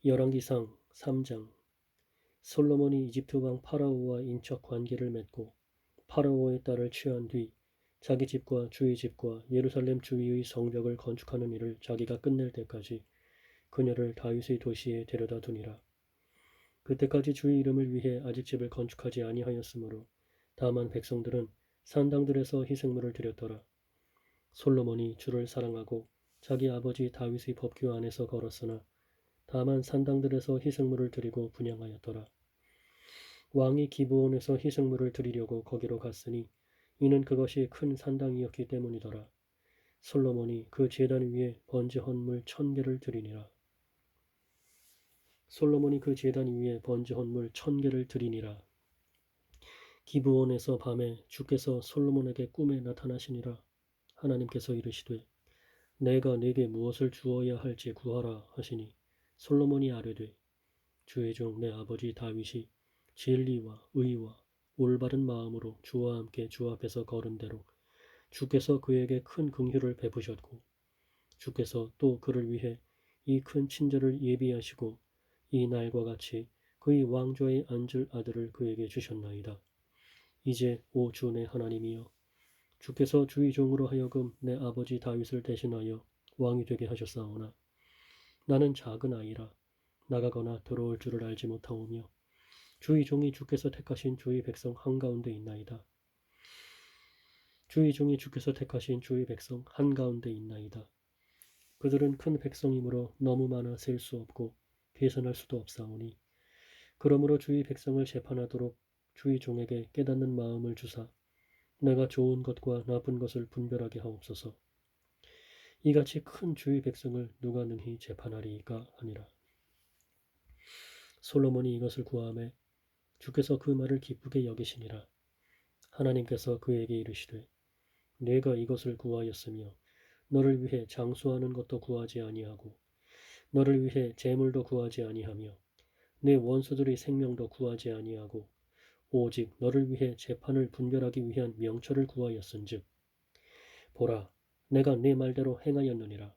열왕기상 3장. 솔로몬이 이집트 왕 파라오와 인척 관계를 맺고 파라오의 딸을 취한 뒤 자기 집과 주의 집과 예루살렘 주위의 성벽을 건축하는 일을 자기가 끝낼 때까지 그녀를 다윗의 도시에 데려다 두니라. 그때까지 주의 이름을 위해 아직 집을 건축하지 아니하였으므로 다만 백성들은 산당들에서 희생물을 드렸더라. 솔로몬이 주를 사랑하고 자기 아버지 다윗의 법규 안에서 걸었으나 다만 산당들에서 희생물을 드리고 분향하였더라. 왕이 기브온에서 희생물을 드리려고 거기로 갔으니 이는 그것이 큰 산당이었기 때문이더라. 솔로몬이 그 제단 위에 번제 헌물 1000개를 드리니라. 솔로몬이 그 제단 위에 번제 헌물 1000개를 드리니라. 기브온에서 밤에 주께서 솔로몬에게 꿈에 나타나시니라. 하나님께서 이르시되 내가 네게 무엇을 주어야 할지 구하라 하시니 솔로몬이 아뢰되 주의 종 내 아버지 다윗이 진리와 의와 올바른 마음으로 주와 함께 주 앞에서 걸은 대로 주께서 그에게 큰 긍휼을 베푸셨고 주께서 또 그를 위해 이 큰 친절을 예비하시고 이 날과 같이 그의 왕좌에 앉을 아들을 그에게 주셨나이다. 이제 오 주 내 하나님이여 주께서 주의 종으로 하여금 내 아버지 다윗을 대신하여 왕이 되게 하셨사오나 나는 작은 아이라 나가거나 들어올 줄을 알지 못하오며 주의 종이 주께서 택하신 주의 백성 한가운데 있나이다. 주의 종이 주께서 택하신 주의 백성 한가운데 있나이다. 그들은 큰 백성이므로 너무 많아 셀 수 없고 계산할 수도 없사오니 그러므로 주의 백성을 재판하도록 주의 종에게 깨닫는 마음을 주사 내가 좋은 것과 나쁜 것을 분별하게 하옵소서. 이같이 큰 주의 백성을 누가 능히 재판하리이까 하니라. 솔로몬이 이것을 구하매 주께서 그 말을 기쁘게 여기시니라. 하나님께서 그에게 이르시되 내가 이것을 구하였으며 너를 위해 장수하는 것도 구하지 아니하고 너를 위해 재물도 구하지 아니하며 내 원수들의 생명도 구하지 아니하고 오직 너를 위해 재판을 분별하기 위한 명철을 구하였은즉 보라 내가 네 말대로 행하였느니라.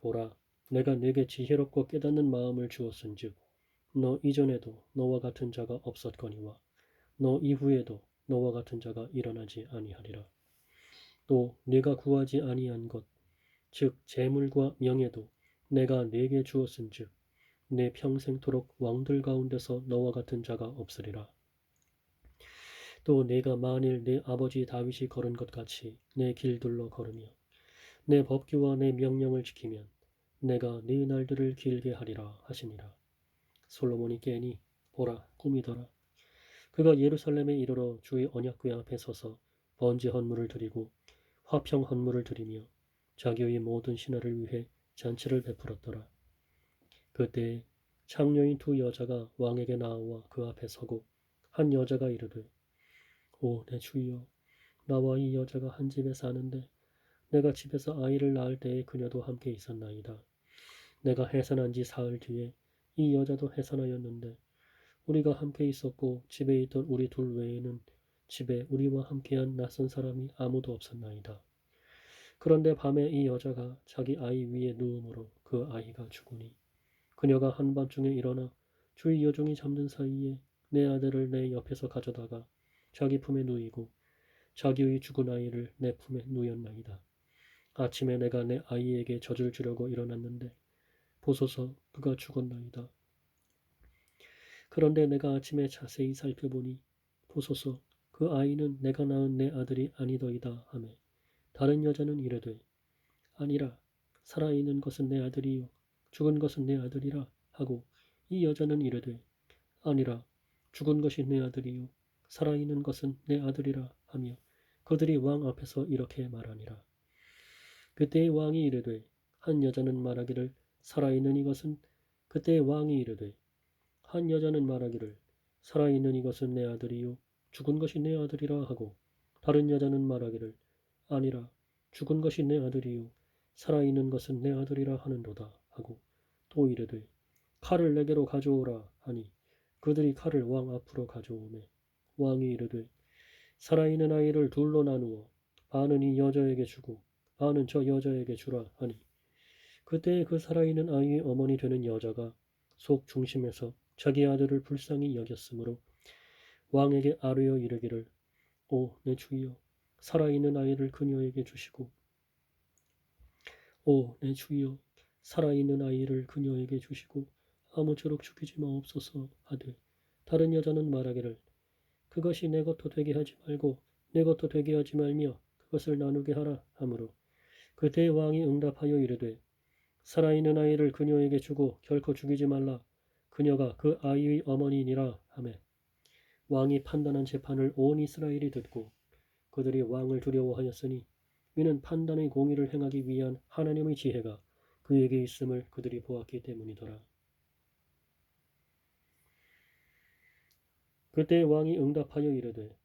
보라 내가 네게 지혜롭고 깨닫는 마음을 주었은즉 너 이전에도 너와 같은 자가 없었거니와 너 이후에도 너와 같은 자가 일어나지 아니하리라. 또 네가 구하지 아니한 것 즉 재물과 명예도 내가 네게 주었은즉 내 평생토록 왕들 가운데서 너와 같은 자가 없으리라. 또 내가 만일 내 아버지 다윗이 걸은 것 같이 내 길들로 걸으며 내 법규와 내 명령을 지키면 내가 네 날들을 길게 하리라 하시니라. 솔로몬이 깨니 보라 꿈이더라. 그가 예루살렘에 이르러 주의 언약궤 앞에 서서 번제 헌물을 드리고 화평 헌물을 드리며 자기의 모든 신하를 위해 잔치를 베풀었더라. 그때에 창녀인 두 여자가 왕에게 나와 그 앞에 서고 한 여자가 이르되 오 내 주여 나와 이 여자가 한 집에 사는데 내가 집에서 아이를 낳을 때에 그녀도 함께 있었나이다. 내가 해산한 지 사흘 뒤에 이 여자도 해산하였는데 우리가 함께 있었고 집에 있던 우리 둘 외에는 집에 우리와 함께한 낯선 사람이 아무도 없었나이다. 그런데 밤에 이 여자가 자기 아이 위에 누움으로 그 아이가 죽으니 그녀가 한밤중에 일어나 주의 여종이 잠든 사이에 내 아들을 내 옆에서 가져다가 자기 품에 누이고 자기의 죽은 아이를 내 품에 누였나이다. 아침에 내가 내 아이에게 젖을 주려고 일어났는데 보소서 그가 죽었나이다. 그런데 내가 아침에 자세히 살펴보니 보소서 그 아이는 내가 낳은 내 아들이 아니더이다 하매 다른 여자는 이르되 아니라 살아있는 것은 내 아들이요 죽은 것은 내 아들이라 하고 이 여자는 이르되 아니라 죽은 것이 내 아들이요 살아있는 것은 내 아들이라 하며 그들이 왕 앞에서 이렇게 말하니라. 그때의 왕이 이르되 한 여자는 말하기를 살아있는 이것은 그때의 왕이 이르되 한 여자는 말하기를 살아있는 이것은 내 아들이요 죽은 것이 내 아들이라 하고 다른 여자는 말하기를 아니라 죽은 것이 내 아들이요 살아있는 것은 내 아들이라 하는도다 하고 또 이르되 칼을 내게로 가져오라 하니 그들이 칼을 왕 앞으로 가져오매 왕이 이르되 살아있는 아이를 둘로 나누어 반은 이 여자에게 주고 반은 저 여자에게 주라 하니 그때에 그 살아있는 아이의 어머니 되는 여자가 속 중심에서 자기 아들을 불쌍히 여겼으므로 왕에게 아뢰어 이르기를 오 내 주여 살아있는 아이를 그녀에게 주시고 오 내 주여 살아있는 아이를 그녀에게 주시고 아무쪼록 죽이지 마옵소서 하되 다른 여자는 말하기를 그것이 내 것도 되게 하지 말고 내 것도 되게 하지 말며 그것을 나누게 하라 하므로 그때 왕이 응답하여 이르되 살아있는 아이를 그녀에게 주고 결코 죽이지 말라 그녀가 그 아이의 어머니니라 하매 왕이 판단한 재판을 온 이스라엘이 듣고 그들이 왕을 두려워하였으니 이는 판단의 공의를 행하기 위한 하나님의 지혜가 그에게 있음을 그들이 보았기 때문이더라. 그때 왕이 응답하여 이르되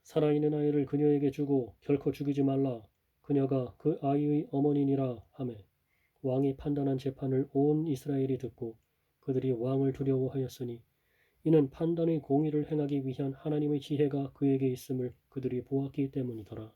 살아있는 아이를 그녀에게 주고 결코 죽이지 말라 그녀가 그 아이의 어머니니라 하매 왕이 판단한 재판을 온 이스라엘이 듣고 그들이 왕을 두려워하였으니 이는 판단의 공의를 행하기 위한 하나님의 지혜가 그에게 있음을 그들이 보았기 때문이더라.